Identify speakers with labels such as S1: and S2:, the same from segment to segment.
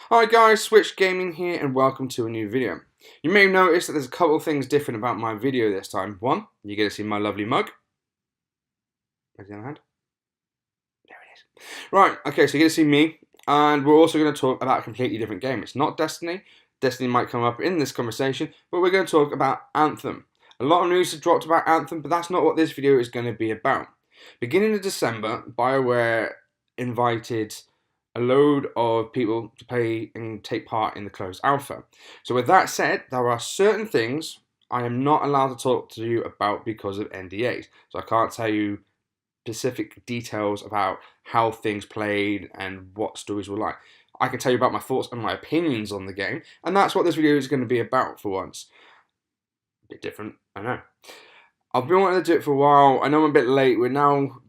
S1: Hi guys, Switch Gaming here and welcome to a new video. You may have noticed that there's a couple of things different about my video this time. One, you get to see my lovely mug. Where's the other hand? There it is. Right, okay, so you get to see me, and we're also going to talk about a completely different game. It's not Destiny. Destiny might come up in this conversation, but we're going to talk about Anthem. A lot of news has dropped about Anthem, but that's not what this video is going to be about. Beginning of December, BioWare invited a load of people to play and take part in the closed alpha. So with that said, there are certain things I am not allowed to talk to you about because of NDAs. So I can't tell you specific details about how things played and what stories were like. I can tell you about my thoughts and my opinions on the game, and that's what this video is going to be about for once. A bit different, I know. I've been wanting to do it for a while. I know I'm a bit late. We're now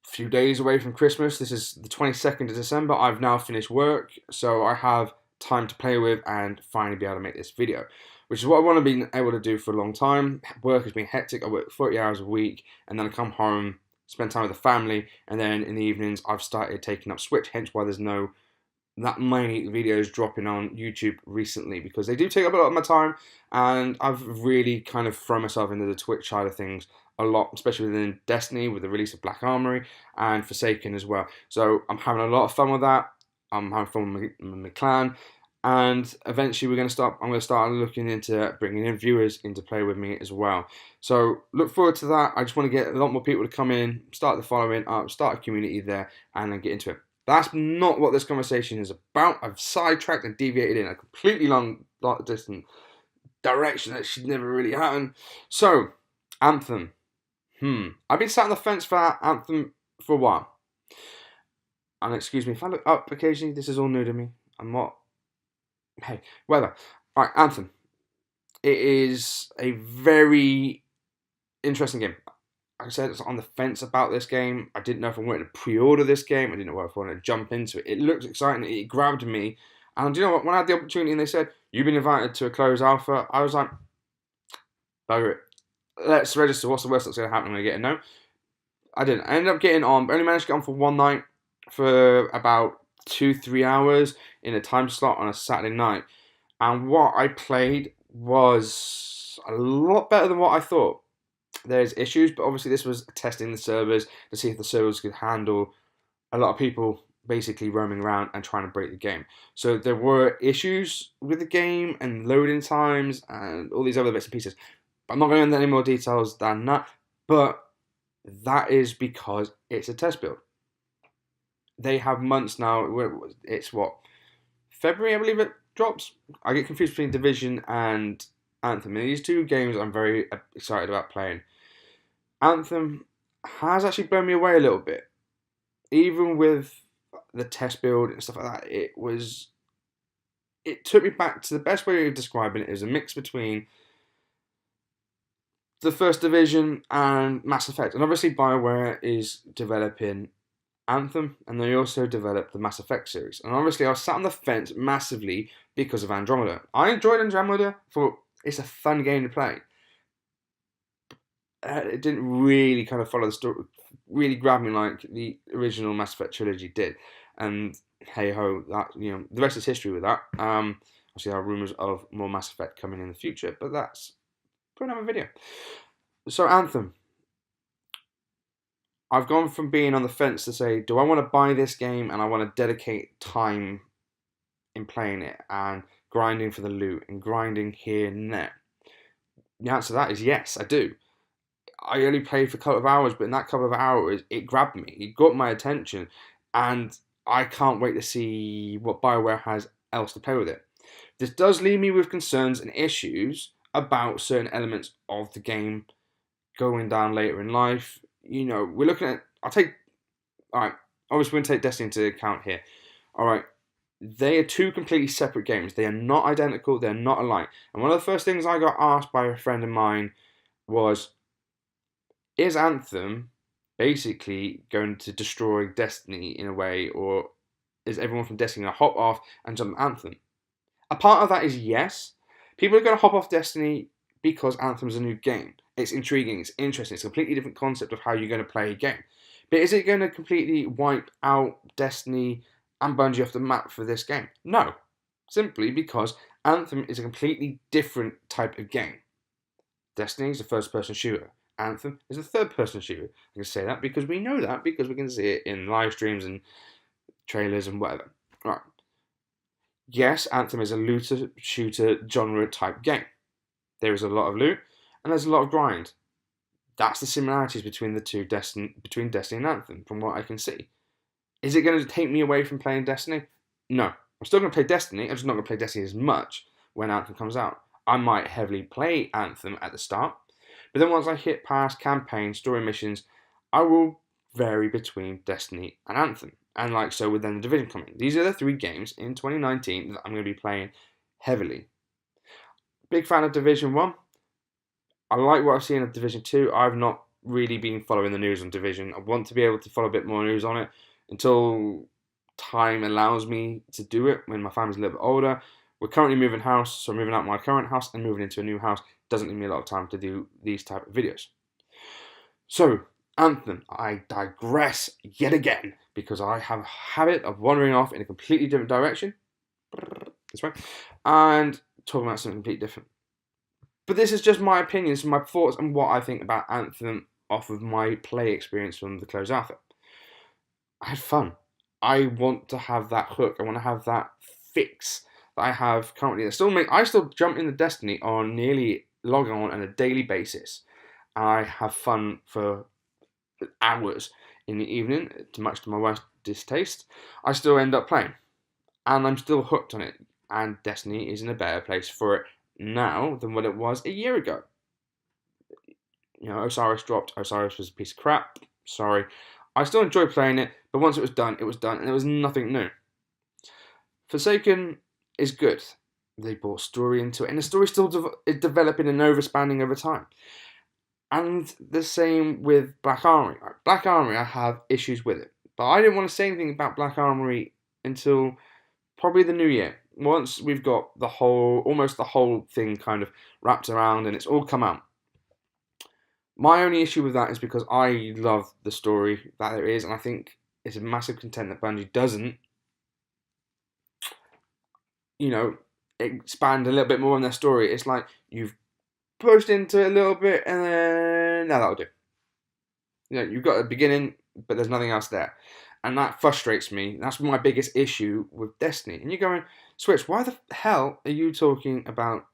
S1: a few days away from Christmas. This is the 22nd of December. I've now finished work, so I have time to play with and finally be able to make this video, which is what I want to be able to do for a long time. Work has been hectic. I work 40 hours a week, and then I come home, spend time with the family, and then in the evenings I've started taking up Switch, hence why there's no that many videos dropping on YouTube recently, because they do take up a lot of my time, and I've really kind of thrown myself into the Twitch side of things a lot, especially within Destiny with the release of Black Armory and Forsaken as well. So I'm having a lot of fun with that. I'm having fun with my clan, and eventually I'm going to start looking into bringing in viewers in to play with me as well. So look forward to that. I just want to get a lot more people to come in, start the following up, start a community there, and then get into it. That's not what this conversation is about. I've sidetracked and deviated in a completely distant direction that should never really happen. So, Anthem. I've been sat on the fence for Anthem for a while. And excuse me if I look up occasionally, this is all new to me. I'm not... Hey, weather. Alright, Anthem. It is a very interesting game. Like I said, I was on the fence about this game. I didn't know if I wanted to pre-order this game. I didn't know if I wanted to jump into it. It looked exciting. It grabbed me. And you know what? When I had the opportunity and they said, you've been invited to a closed alpha, I was like, bugger it. Let's register. What's the worst that's going to happen? I'm going to get a no. I didn't. I ended up getting on. But only managed to get on for one night for about 2-3 hours in a time slot on a Saturday night. And what I played was a lot better than what I thought. There's issues, but obviously this was testing the servers to see if the servers could handle a lot of people basically roaming around and trying to break the game. So there were issues with the game and loading times and all these other bits and pieces. But I'm not going into any more details than that, but that is because it's a test build. They have months now. It's what? February, I believe it drops. I get confused between Division and Anthem. And these two games I'm very excited about playing. Anthem has actually blown me away a little bit. Even with the test build and stuff like that, it took me back to the best way of describing it is a mix between the First Division and Mass Effect. And obviously BioWare is developing Anthem, and they also developed the Mass Effect series. And obviously I was sat on the fence massively because of Andromeda. I enjoyed Andromeda for it's a fun game to play. It didn't really kind of follow the story, really grab me like the original Mass Effect trilogy did. And hey ho, that the rest is history with that. Obviously, there are rumors of more Mass Effect coming in the future, but that's for another video. So Anthem, I've gone from being on the fence to say, do I want to buy this game and I want to dedicate time in playing it and grinding for the loot and grinding here and there? The answer to that is yes, I do. I only played for a couple of hours, but in that couple of hours, it grabbed me. It got my attention, and I can't wait to see what BioWare has else to play with it. This does leave me with concerns and issues about certain elements of the game going down later in life. We're looking at... Alright, obviously we're going to take Destiny into account here. Alright, they are two completely separate games. They are not identical, they're not alike. And one of the first things I got asked by a friend of mine was, is Anthem basically going to destroy Destiny in a way, or is everyone from Destiny going to hop off and jump Anthem? A part of that is yes. People are going to hop off Destiny because Anthem's a new game. It's intriguing, it's interesting, it's a completely different concept of how you're going to play a game. But is it going to completely wipe out Destiny and Bungie off the map for this game? No, simply because Anthem is a completely different type of game. Destiny is a first-person shooter. Anthem is a third-person shooter. I can say that because we know that because we can see it in live streams and trailers and whatever. Right. Yes, Anthem is a looter shooter genre type game. There is a lot of loot and there's a lot of grind. That's the similarities between the two between Destiny and Anthem, from what I can see. Is it going to take me away from playing Destiny? No. I'm still going to play Destiny. I'm just not going to play Destiny as much when Anthem comes out. I might heavily play Anthem at the start, but then once I hit past campaign, story missions, I will vary between Destiny and Anthem. And like so with then the Division coming. These are the 3 games in 2019 that I'm going to be playing heavily. Big fan of Division 1. I like what I've seen of Division 2. I've not really been following the news on Division. I want to be able to follow a bit more news on it until time allows me to do it when my family's a little bit older. We're currently moving house, so I'm moving out my current house and moving into a new house. Doesn't leave me a lot of time to do these type of videos. So, Anthem, I digress yet again because I have a habit of wandering off in a completely different direction. This way. And talking about something completely different. But this is just my opinions, my thoughts, and what I think about Anthem off of my play experience from the closed alpha. I had fun. I want to have that hook. I want to have that fix that I have currently. I still jump into Destiny on nearly log on a daily basis. I have fun for hours in the evening, much to my wife's distaste. I still end up playing, and I'm still hooked on it. And Destiny is in a better place for it now than what it was a year ago. You know, Osiris dropped. Osiris was a piece of crap. Sorry. I still enjoy playing it, but once it was done, and there was nothing new. Forsaken is good. They brought story into it, and the story still is developing and overspanning over time. And the same with Black Armory. Black Armory, I have issues with it, but I didn't want to say anything about Black Armory until probably the new year. Once we've got almost the whole thing kind of wrapped around and it's all come out. My only issue with that is because I love the story that there is, and I think it's a massive content that Bungie doesn't, expand a little bit more on their story. It's like you've pushed into it a little bit and then, now that'll do. You've got a beginning, but there's nothing else there. And that frustrates me. That's my biggest issue with Destiny. And you're going, Switch, why the hell are you talking about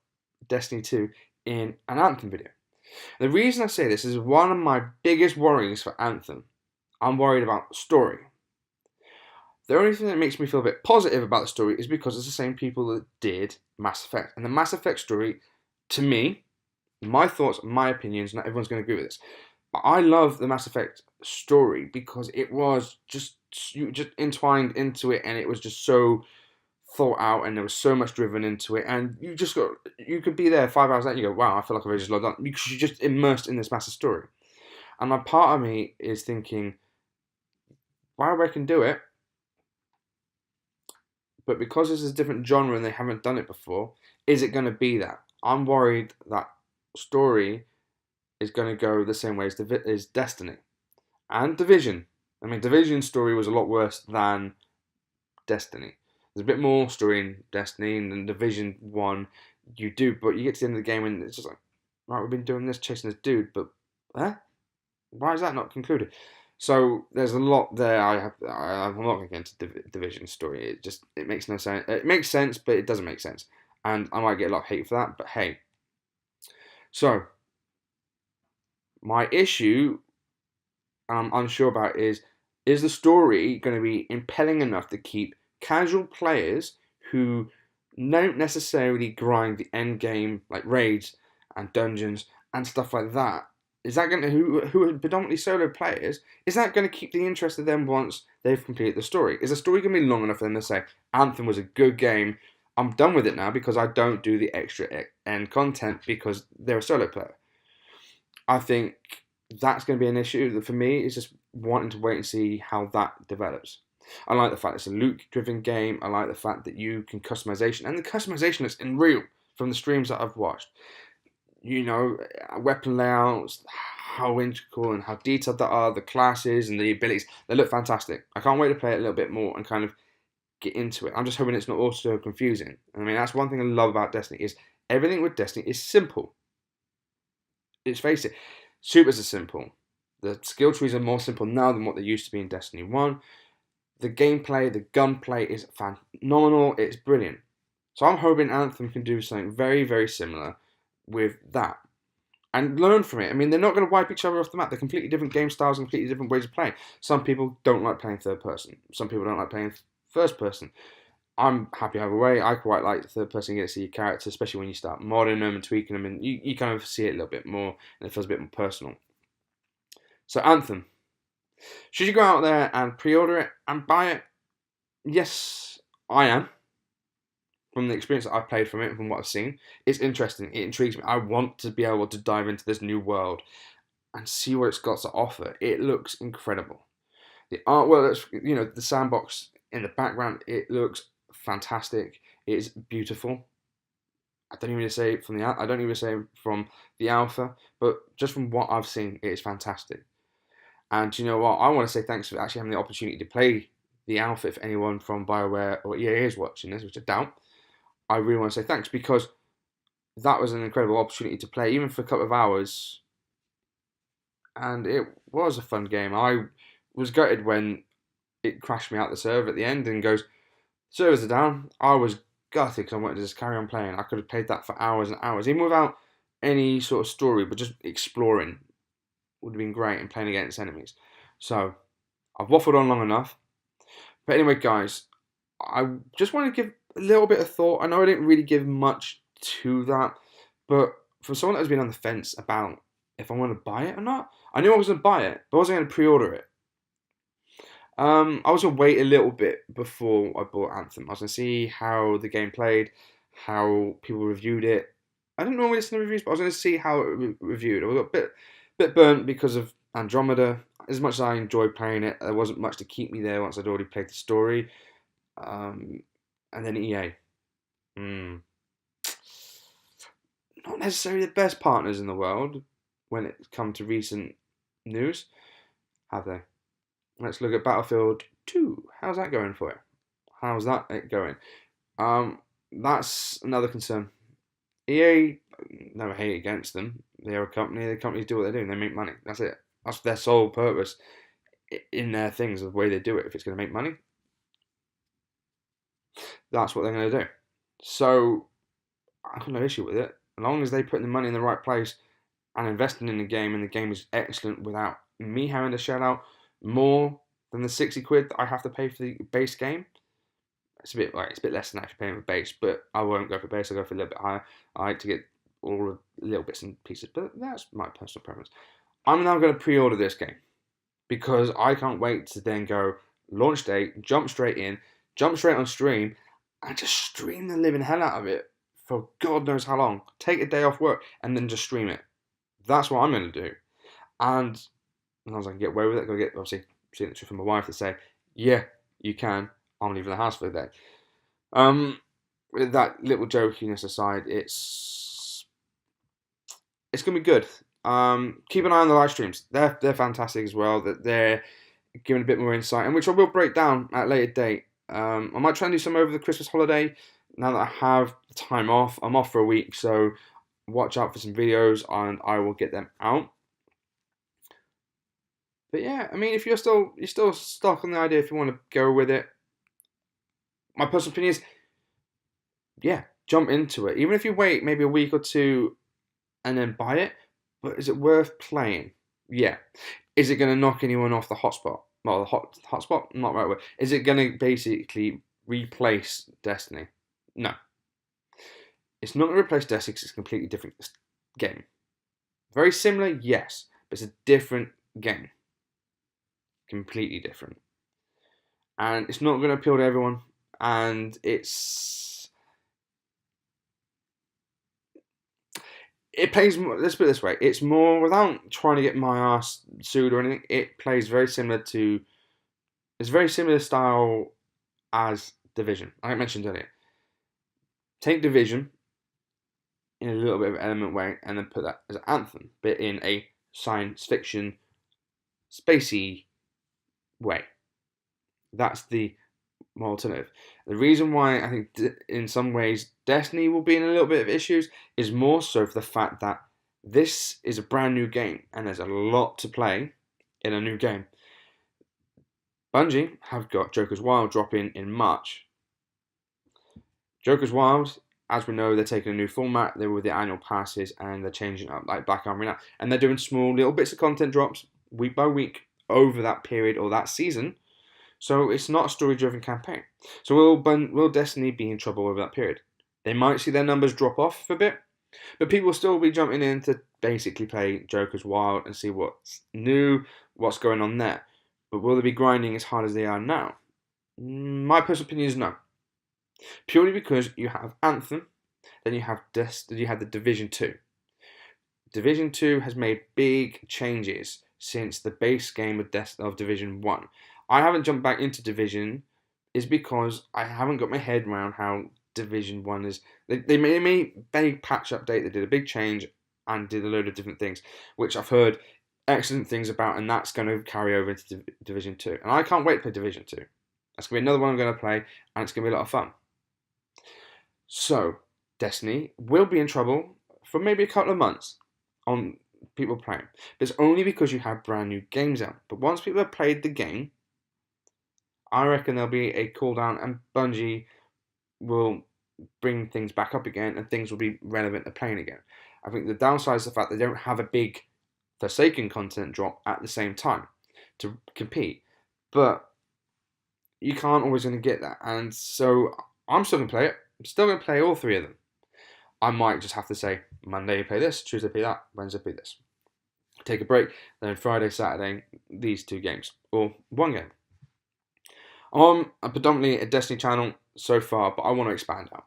S1: Destiny 2 in an Anthem video? The reason I say this is one of my biggest worries for Anthem. I'm worried about story. The only thing that makes me feel a bit positive about the story is because it's the same people that did Mass Effect. And the Mass Effect story, to me, my thoughts, my opinions, not everyone's going to agree with this, but I love the Mass Effect story because it was you just entwined into it, and it was just so thought out, and there was so much driven into it, and you could be there 5 hours later and you go, wow, I feel like I've just logged on, because you're just immersed in this massive story. And a part of me is thinking, WoW can do it, but because this is a different genre and they haven't done it before, is it going to be that? I'm worried that story is going to go the same way as Destiny and Division. I mean, Division's story was a lot worse than Destiny. There's a bit more story in Destiny, and in Division 1 you do, but you get to the end of the game and it's just like, right, we've been doing this, chasing this dude, but why is that not concluded? So there's a lot there. I'm not going to get into Division story. It makes no sense. It makes sense, but it doesn't make sense, and I might get a lot of hate for that. But hey, so my issue, I'm unsure about, is the story going to be impelling enough to keep casual players who don't necessarily grind the end game, like raids and dungeons and stuff like that? Is that going to, who are predominantly solo players, is that going to keep the interest of them once they've completed the story? Is the story going to be long enough for them to say, Anthem was a good game, I'm done with it now because I don't do the extra end content because they're a solo player? I think that's going to be an issue. For me, it's just wanting to wait and see how that develops. I like the fact it's a loot-driven game. I like the fact that you can customization, and the customization is unreal from the streams that I've watched. Weapon layouts, how integral and how detailed they are, the classes and the abilities. They look fantastic. I can't wait to play it a little bit more and kind of get into it. I'm just hoping it's not also confusing. I mean, that's one thing I love about Destiny is everything with Destiny is simple. Let's face it, supers are simple. The skill trees are more simple now than what they used to be in Destiny 1. The gameplay, the gunplay is phenomenal. It's brilliant. So I'm hoping Anthem can do something very, very similar with that. And learn from it. I mean, they're not going to wipe each other off the map. They're completely different game styles and completely different ways of playing. Some people don't like playing third person. Some people don't like playing first person. I'm happy either way. I quite like the third person. You get to see your character, especially when you start modding them and tweaking them, and you kind of see it a little bit more, and it feels a bit more personal. So Anthem. Should you go out there and pre-order it and buy it? Yes, I am. From the experience that I've played from it and from what I've seen, it's interesting. It intrigues me. I want to be able to dive into this new world and see what it's got to offer. It looks incredible. The artwork, the sandbox in the background, it looks fantastic. It's beautiful. I don't even say from the alpha, but just from what I've seen, it is fantastic. And you know what? I want to say thanks for actually having the opportunity to play the alpha. If anyone from BioWare or EA is watching this, which I doubt, I really want to say thanks because that was an incredible opportunity to play, even for a couple of hours. And it was a fun game. I was gutted when it crashed me out the server at the end and goes, servers are down. I was gutted because I wanted to just carry on playing. I could have played that for hours and hours, even without any sort of story, but just exploring would have been great and playing against enemies. So I've waffled on long enough. But anyway, guys, I just want to give a little bit of thought. I know I didn't really give much to that, but for someone that has been on the fence about if I want to buy it or not, I knew I was going to buy it, but I wasn't going to pre-order it. I was going to wait a little bit before I bought Anthem. I was going to see how the game played, how people reviewed it. I didn't normally listen to reviews, but I was going to see how it reviewed. I was a bit burnt because of Andromeda. As much as I enjoyed playing it, there wasn't much to keep me there once I'd already played the story. And then EA. Not necessarily the best partners in the world when it comes to recent news, have they? Let's look at Battlefield 2. How's that going for you? How's that going? That's another concern. EA, never hate against them. They're a company. The companies do what they do. They make money. That's it. That's their sole purpose in their things, the way they do it. If it's going to make money, that's what they're going to do. So I have no issue with it. As long as they put the money in the right place and investing in the game, and the game is excellent without me having to shell out more than the 60 quid that I have to pay for the base game. It's a bit less than actually paying for base, but I won't go for base. I'll go for a little bit higher. I like to get all the little bits and pieces, but that's my personal preference. I'm now going to pre-order this game because I can't wait to then go launch date, jump straight on stream, and just stream the living hell out of it for God knows how long. Take a day off work and then just stream it. That's what I'm going to do. And as long as I can get away with it, I've got to get, obviously, seeing the truth from my wife to say, yeah, you can. I'm leaving the house for the day. With that little jokiness aside, it's going to be good. Keep an eye on the live streams. They're fantastic as well. That they're giving a bit more insight, and which I will break down at a later date. I might try and do some over the Christmas holiday. Now that I have time off, I'm off for a week, so watch out for some videos, and I will get them out. But yeah, I mean, if you're still stuck on the idea, if you want to go with it, my personal opinion is, yeah, jump into it. Even if you wait maybe a week or two and then buy it, but is it worth playing? Yeah. Is it going to knock anyone off the hotspot? Well, the hotspot, not the right word. Is it going to basically replace Destiny? No. It's not going to replace Destiny because it's a completely different game. Very similar, yes, but it's a different game. Completely different. And it's not going to appeal to everyone. And it plays more, let's put it this way, it's more, without trying to get my ass sued or anything, it plays very similar to, it's very similar style as Division, like I mentioned earlier. Take Division in a little bit of an element way and then put that as an Anthem, but in a science fiction, spacey way. That's the more alternative. The reason why I think in some ways Destiny will be in a little bit of issues is more so for the fact that this is a brand new game and there's a lot to play in a new game. Bungie have got Joker's Wild dropping in March. Joker's Wild, as we know, they're taking a new format. They're with the annual passes and they're changing up like Black Armory now. And they're doing small little bits of content drops week by week over that period or that season. So it's not a story-driven campaign. So will Destiny be in trouble over that period? They might see their numbers drop off a bit, but people will still be jumping in to basically play Joker's Wild and see what's new, what's going on there. But will they be grinding as hard as they are now? My personal opinion is no. Purely because you have Anthem, then you have the Division 2. Division 2 has made big changes since the base game of Division 1. I haven't jumped back into Division is because I haven't got my head around how Division 1 is. They made a big patch update, they did a big change and did a load of different things, which I've heard excellent things about, and that's going to carry over into Division 2. And I can't wait to play Division 2. That's going to be another one I'm going to play, and it's going to be a lot of fun. So, Destiny will be in trouble for maybe a couple of months on people playing. But it's only because you have brand new games out. But once people have played the game, I reckon there'll be a cooldown and Bungie will bring things back up again and things will be relevant to playing again. I think the downside is the fact they don't have a big Forsaken content drop at the same time to compete. But you can't always going to get that. And so I'm still going to play it. I'm still going to play all three of them. I might just have to say, Monday play this, Tuesday play that, Wednesday play this. Take a break, then Friday, Saturday, these two games. Or one game. I'm predominantly a Destiny channel so far, but I want to expand out.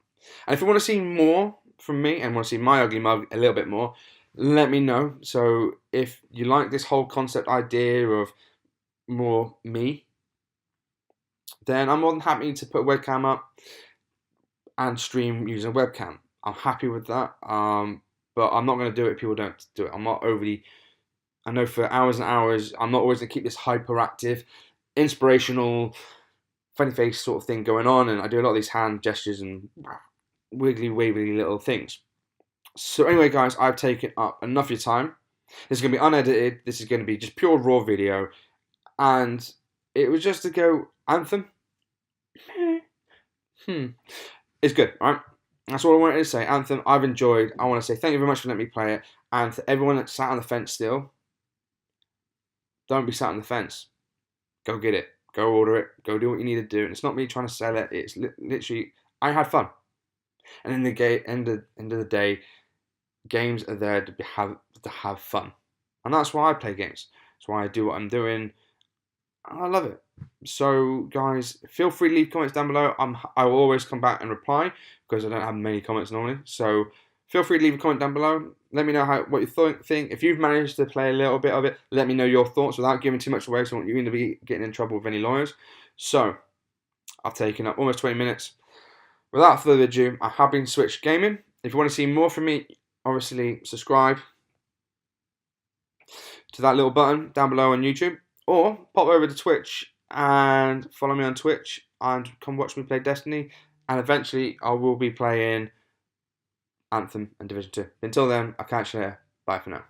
S1: And if you want to see more from me and want to see my ugly mug a little bit more, let me know. So if you like this whole concept idea of more me, then I'm more than happy to put a webcam up and stream using a webcam. I'm happy with that, but I'm not going to do it if people don't do it. I'm not overly, I know for hours and hours, I'm not always going to keep this hyperactive, inspirational, funny face sort of thing going on, and I do a lot of these hand gestures and wiggly, wavy little things. So anyway, guys, I've taken up enough of your time. This is going to be unedited. This is going to be just pure raw video, and it was just to go, Anthem? It's good, right? That's all I wanted to say. Anthem, I've enjoyed. I want to say thank you very much for letting me play it. And to everyone that sat on the fence still, don't be sat on the fence. Go get it. Go order it. Go do what you need to do. And it's not me trying to sell it. It's literally, I had fun. And in the end of the day, games are there to have fun. And that's why I play games. That's why I do what I'm doing. And I love it. So, guys, feel free to leave comments down below. I will always come back and reply because I don't have many comments normally. So, feel free to leave a comment down below. Let me know what you think. If you've managed to play a little bit of it, let me know your thoughts without giving too much away. So I want you to be getting in trouble with any lawyers. So, I've taken up almost 20 minutes. Without further ado, I have been Switch Gaming. If you want to see more from me, obviously subscribe to that little button down below on YouTube. Or pop over to Twitch and follow me on Twitch and come watch me play Destiny. And eventually I will be playing Anthem and Division 2. Until then, I'll catch you later. Bye for now.